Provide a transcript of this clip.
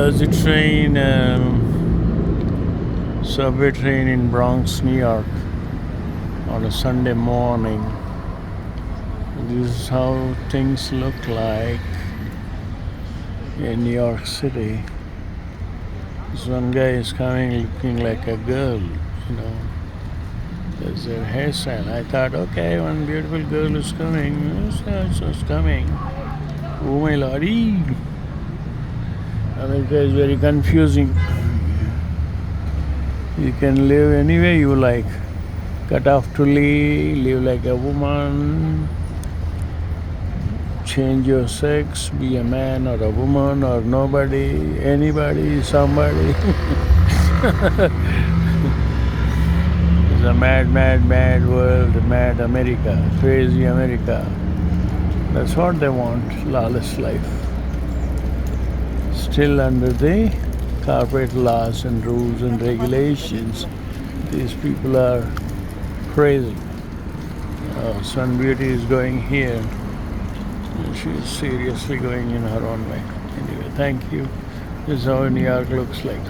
The train, subway train in Bronx, New York, on a Sunday morning. This is how things look like in New York City. This one guy is coming looking like a girl, you know. There's a hairstyle. I thought, okay, one beautiful girl is coming. It's coming. Oh my lordy. America is very confusing. You can live any way you like. Cut off to live like a woman, change your sex, be a man or a woman or nobody, anybody, somebody. It's a mad, mad, mad world, mad America, crazy America. That's what they want, lawless life. Still under the corporate laws and rules and regulations. These people are crazy. Sun Beauty is going here. She's seriously going in her own way. Anyway, thank you. This is how New York looks like.